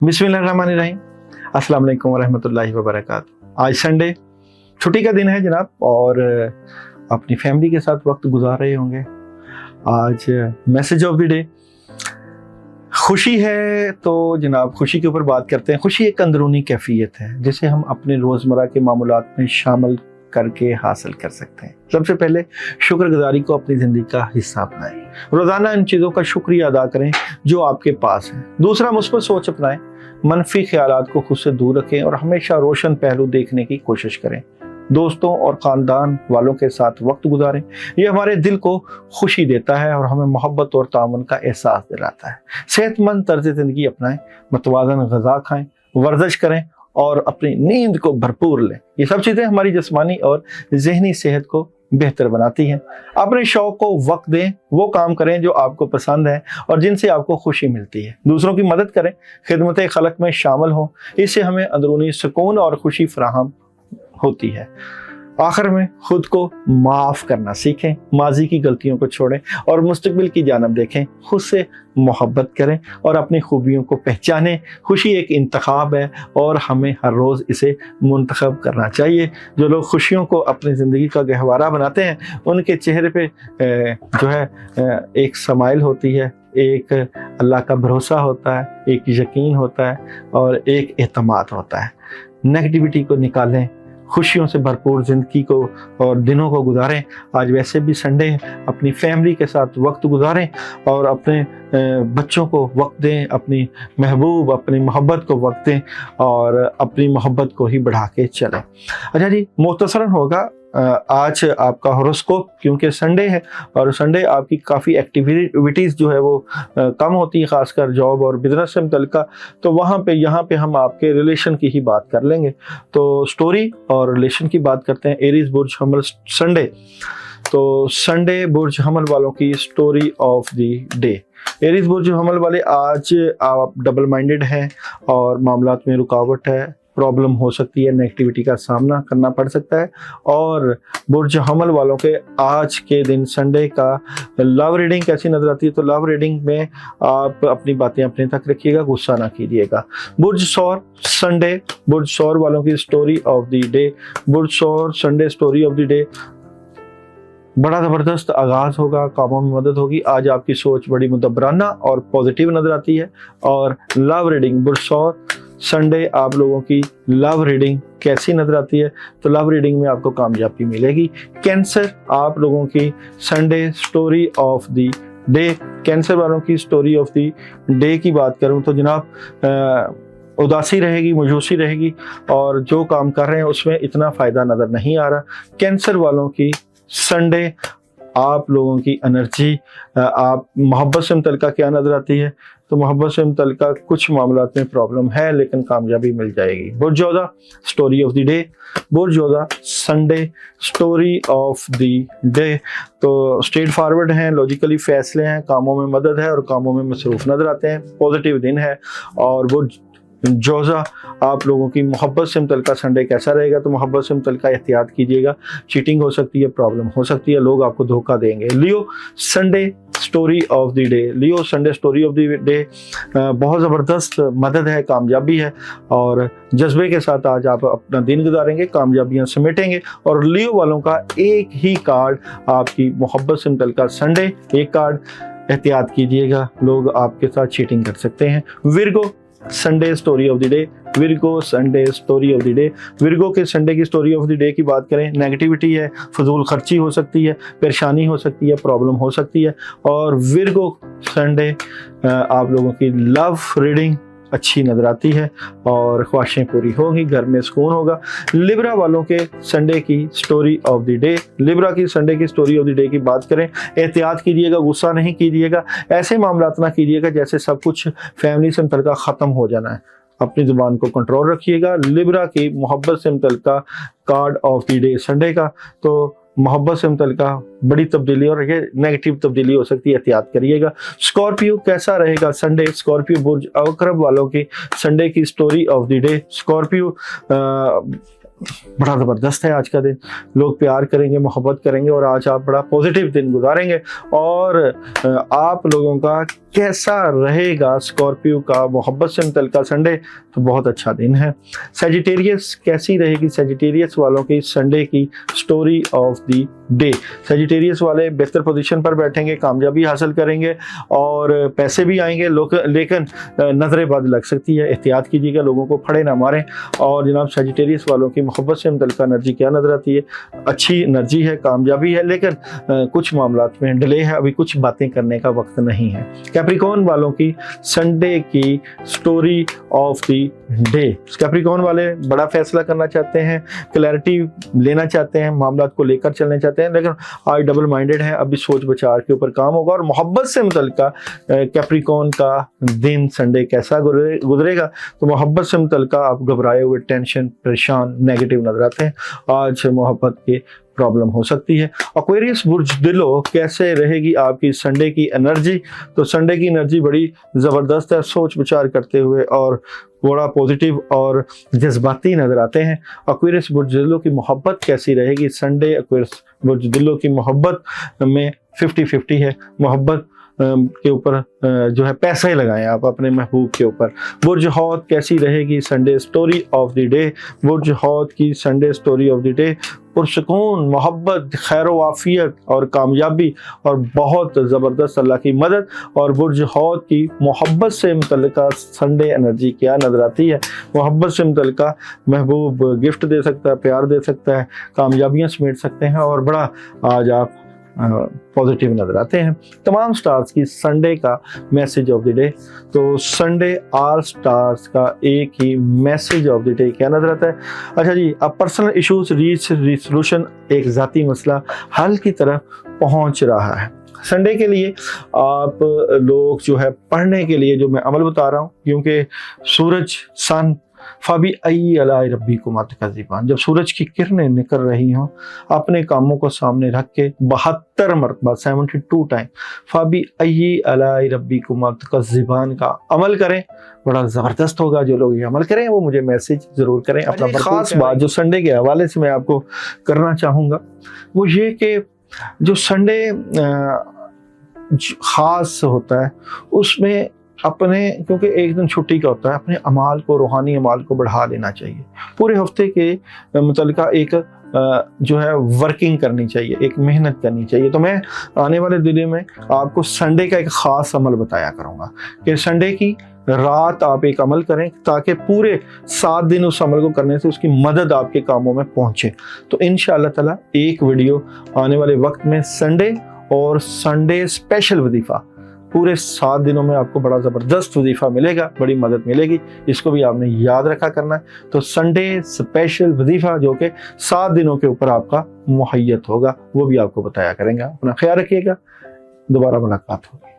बिस्मिल्लाहिर्रहमानिर्रहीम। अस्सलाम वालेकुम वरहमतुल्लाहि वबरकातुहू। आज संडे, छुट्टी का दिन है जनाब, और अपनी फैमिली के साथ वक्त गुजार रहे होंगे। आज मैसेज ऑफ द डे, खुशी है तो जनाब खुशी के ऊपर बात करते हैं। खुशी एक अंदरूनी कैफियत है जिसे हम अपने रोज़मर्रा के मामूलात में शामिल करके हासिल कर सकते हैं। सबसे पहले शुक्रगुजारी को अपनी ज़िंदगी का हिस्सा अपनाएं। रोज़ाना इन चीज़ों का शुक्रिया अदा करें जो आपके पास है। दूसरा, मुस्बत सोच अपनाएं, मनफी ख्यालात को खुद से दूर रखें और हमेशा रोशन पहलू देखने की कोशिश करें। दोस्तों और ख़ानदान वालों के साथ वक्त गुजारें, ये हमारे दिल को खुशी देता है और हमें मोहब्बत और तामुन का एहसास दिलाता है। सेहतमंद तर्ज ज़िंदगी अपनाएं, मतवाज़न ग़िज़ा खाएं, वर्जिश करें और अपनी नींद को भरपूर लें। ये सब चीज़ें हमारी जिस्मानी और ज़हनी सेहत को बेहतर बनाती हैं। अपने शौक़ को वक्त दें, वो काम करें जो आपको पसंद है और जिनसे आपको खुशी मिलती है। दूसरों की मदद करें, खिदमत खलक में शामिल हों, इससे हमें अंदरूनी सुकून और खुशी फराहम होती है। आखिर में खुद को माफ़ करना सीखें, माजी की गलतियों को छोड़ें और मुस्तकबिल की जानब देखें। खुद से मोहब्बत करें और अपनी खूबियों को पहचानें। खुशी एक इंतखाब है और हमें हर रोज़ इसे मुंतखब करना चाहिए। जो लोग खुशियों को अपनी ज़िंदगी का गहवारा बनाते हैं, उनके चेहरे पे जो है एक स्माइल होती है, एक अल्लाह का भरोसा होता है, एक यकीन होता है और एक एतमाद होता है। नेगेटिविटी को निकालें, खुशियों से भरपूर ज़िंदगी को और दिनों को गुजारें। आज वैसे भी संडे है, अपनी फैमिली के साथ वक्त गुजारें और अपने बच्चों को वक्त दें, अपनी महबूब, अपनी मोहब्बत को वक्त दें और अपनी मोहब्बत को ही बढ़ा के चलें। अच्छा जी, मुख्तसरन होगा आज आपका हॉरोस्कोप, क्योंकि संडे है और संडे आपकी काफ़ी एक्टिविटीज़ जो है वो कम होती है, ख़ासकर जॉब और बिज़नेस से मुतल्लिक़। तो यहाँ पे हम आपके रिलेशन की ही बात कर लेंगे। तो स्टोरी और रिलेशन की बात करते हैं। एरीज़ बुर्ज हमल संडे, तो संडे बुर्ज हमल वालों की story of the day. Aries बुर्ज हमल वाले, आज आप डबल माइंडेड हैं और मामलात में रुकावट है, प्रॉब्लम हो सकती है, नेगेटिविटी का सामना करना पड़ सकता है। और बुर्ज हमल वालों के आज के दिन संडे का लव रीडिंग कैसी नजर आती है? तो लव रीडिंग में आप अपनी बातें अपने तक रखिएगा, गुस्सा ना कीजिएगा। बुर्ज सौर संडे, बुर्ज सौर वालों की स्टोरी ऑफ द डे। बुर्ज सौर Sunday story of the day, बड़ा ज़बरदस्त आगाज़ होगा, कामों में मदद होगी। आज आपकी सोच बड़ी मुदब्बराना और पॉजिटिव नज़र आती है। और लव रीडिंग, बुर्ज सौर संडे आप लोगों की लव रीडिंग कैसी नजर आती है? तो लव रीडिंग में आपको कामयाबी मिलेगी। कैंसर, आप लोगों की Sunday story of the day. Cancer वालों की स्टोरी ऑफ द डे की बात करूं तो जनाब उदासी रहेगी, मायूसी रहेगी और जो काम कर रहे हैं उसमें इतना फ़ायदा नज़र नहीं आ रहा। कैंसर वालों की संडे आप लोगों की एनर्जी, आप मोहब्बत से मुतल्लिक़ क्या नज़र आती है? तो मोहब्बत से मुतल्लिक़ कुछ मामलात में प्रॉब्लम है लेकिन कामयाबी मिल जाएगी। बुर्ज जोधा स्टोरी ऑफ द डे। बुर्ज जोधा Sunday story of the day, तो स्ट्रेट फॉरवर्ड हैं, लॉजिकली फैसले हैं, कामों में मदद है और कामों में मसरूफ़ नज़र आते हैं, पॉजिटिव दिन है। और बुर्ज जोज़ा आप लोगों की मोहब्बत से मुतल्लिक़ संडे कैसा रहेगा? तो मोहब्बत से मुतल्लिक़ एहतियात कीजिएगा, चीटिंग हो सकती है, प्रॉब्लम हो सकती है, लोग आपको धोखा देंगे। Leo Sunday story of the day. Leo Sunday story of the day, बहुत ज़बरदस्त मदद है, कामयाबी है और जज्बे के साथ आज आप अपना दिन गुजारेंगे, कामयाबियाँ समेटेंगे। और लियो वालों का एक ही कार्ड आपकी मोहब्बत से मुतल्लिक़ संडे, एक कार्ड एहतियात कीजिएगा, लोग आपके साथ चीटिंग कर सकते हैं। Virgo Sunday story of the day. Virgo Sunday story of the day. Virgo के संडे की स्टोरी ऑफ द डे की बात करें, नेगेटिविटी है, फजूल खर्ची हो सकती है, परेशानी हो सकती है, प्रॉब्लम हो सकती है। और विर्गो संडे आप लोगों की लव रीडिंग अच्छी नजर आती है और ख्वाहिशें पूरी होंगी, घर में सुकून होगा। लिब्रा वालों के संडे की story of the day. Libra की संडे की स्टोरी ऑफ द डे की बात करें, एहतियात कीजिएगा, गुस्सा नहीं कीजिएगा, ऐसे मामलात ना कीजिएगा जैसे सब कुछ फैमिली से मुतल्लिक़ ख़त्म हो जाना है। अपनी ज़ुबान को कंट्रोल रखिएगा। लिब्रा की मोहब्बत से मुतल्लिक़ card of the day Sunday का, तो मोहब्बत से मुतल्लिक़ बड़ी तब्दीली और नेगेटिव तब्दीली हो सकती है, एहतियात करिएगा। स्कॉर्पियो कैसा रहेगा संडे? स्कॉर्पियो बुर्ज अकरब वालों की संडे की story of the day. Scorpio बड़ा ज़बरदस्त है आज का दिन। लोग प्यार करेंगे, मोहब्बत करेंगे और आज आप बड़ा पॉजिटिव दिन गुजारेंगे। और आप लोगों का कैसा रहेगा स्कॉर्पियो का मोहब्बत से मुतल्लिका संडे, तो बहुत अच्छा दिन है। सेजिटेरियस कैसी रहेगी सेजिटेरियस वालों की संडे की story of the day. Sagittarius वाले बेहतर पोजीशन पर बैठेंगे, कामयाबी हासिल करेंगे और पैसे भी आएंगे, लेकिन नज़रें बद लग सकती है, एहतियात कीजिएगा, लोगों को फड़े ना मारें। और जनाब सेजिटेरियस वालों की मोहब्बत से मुतल्लिका एनर्जी क्या नज़र आती है? अच्छी एनर्जी है, कामयाबी है, लेकिन कुछ मामलात में डिले है, अभी कुछ बातें करने का वक्त नहीं है। कैप्रिकॉर्न वालों की संडे की story of the day. Capricorn वाले बड़ा फैसला करना चाहते हैं, क्लैरिटी लेना चाहते हैं, मामलात को लेकर चलने चाहते हैं, लेकिन आज डबल माइंडेड है, अभी सोच विचार के ऊपर काम होगा। और मोहब्बत से मुतल्लिका कैप्रिकॉर्न का दिन संडे कैसा गुजरेगा? तो मोहब्बत से मुतल्लिका आप घबराए हुए, टेंशन, परेशान, नेगेटिव नजर आते हैं। आज मोहब्बत के प्रॉब्लम हो सकती है। एक्वेरियस बुर्ज दिलो कैसे रहेगी आपकी संडे की एनर्जी? तो संडे की एनर्जी बड़ी ज़बरदस्त है, सोच विचार करते हुए और बड़ा पॉजिटिव और जज्बाती नज़र आते हैं। एक्वेरियस बुर्ज दिलो की मोहब्बत कैसी रहेगी संडे? एक्वेरियस बुर्ज दिलो की मोहब्बत में 50-50 है। मोहब्बत के ऊपर जो है पैसे लगाएं आप अपने महबूब के ऊपर। बुर्ज हौत कैसी रहेगी Sunday story of the day? बुर्ज हौत की Sunday story of the day पुरसकून, मोहब्बत, खैर वाफियत और कामयाबी और बहुत ज़बरदस्त अल्लाह की मदद। और बुर्ज हौत की मोहब्बत से मुतल्लिका संडे एनर्जी क्या नज़र आती है? मोहब्बत से मुतल्लिका महबूब गिफ्ट दे सकता है, प्यार दे सकता है, कामयाबियाँ समेट सकते हैं और बड़ा आज आप पॉजिटिव नज़र आते हैं। तमाम स्टार्स की संडे का मैसेज ऑफ द डे। तो संडे आल स्टार्स का एक ही मैसेज ऑफ द डे क्या नज़र आता है? अच्छा जी, अब पर्सनल इश्यूज रीच रिसोल्यूशन, एक ज़ाती मसला हल की तरफ पहुंच रहा है। संडे के लिए आप लोग जो है पढ़ने के लिए जो मैं अमल बता रहा हूँ, क्योंकि सूरज सन फ़बी अय्यी अलाई रब्बिकुमा तुकज़्ज़िबान, जब सूरज की किरणें निकल रही हों, अपने कामों को सामने रख के 72 मरतबा 72 टाइम फ़बी अय्यी अलाई रब्बिकुमा तुकज़्ज़िबान का अमल करें। बड़ा ज़बरदस्त होगा। जो लोग ये अमल करें वो मुझे मैसेज ज़रूर करें। अपना ख़ास बात जो संडे के हवाले से मैं आपको करना चाहूँगा वो ये कि जो संडे ख़ास होता है उसमें अपने, क्योंकि एक दिन छुट्टी का होता है, अपने अमाल को, रूहानी अमाल को बढ़ा लेना चाहिए। पूरे हफ्ते के मुतल्लिका एक जो है वर्किंग करनी चाहिए, एक मेहनत करनी चाहिए। तो मैं आने वाले दिनों में आपको संडे का एक ख़ास अमल बताया करूँगा कि संडे की रात आप एक अमल करें ताकि पूरे 7 दिन उस अमल को करने से उसकी मदद आपके कामों में पहुँचे। तो इंशाअल्लाह ताला एक वीडियो आने वाले वक्त में संडे और संडे स्पेशल वजीफ़ा, पूरे 7 दिनों में आपको बड़ा ज़बरदस्त वजीफ़ा मिलेगा, बड़ी मदद मिलेगी। इसको भी आपने याद रखा करना है। तो संडे स्पेशल वजीफ़ा जो कि 7 दिनों के ऊपर आपका मुहैयत होगा, वो भी आपको बताया करेंगे। अपना ख्याल रखिएगा, दोबारा मुलाकात होगी।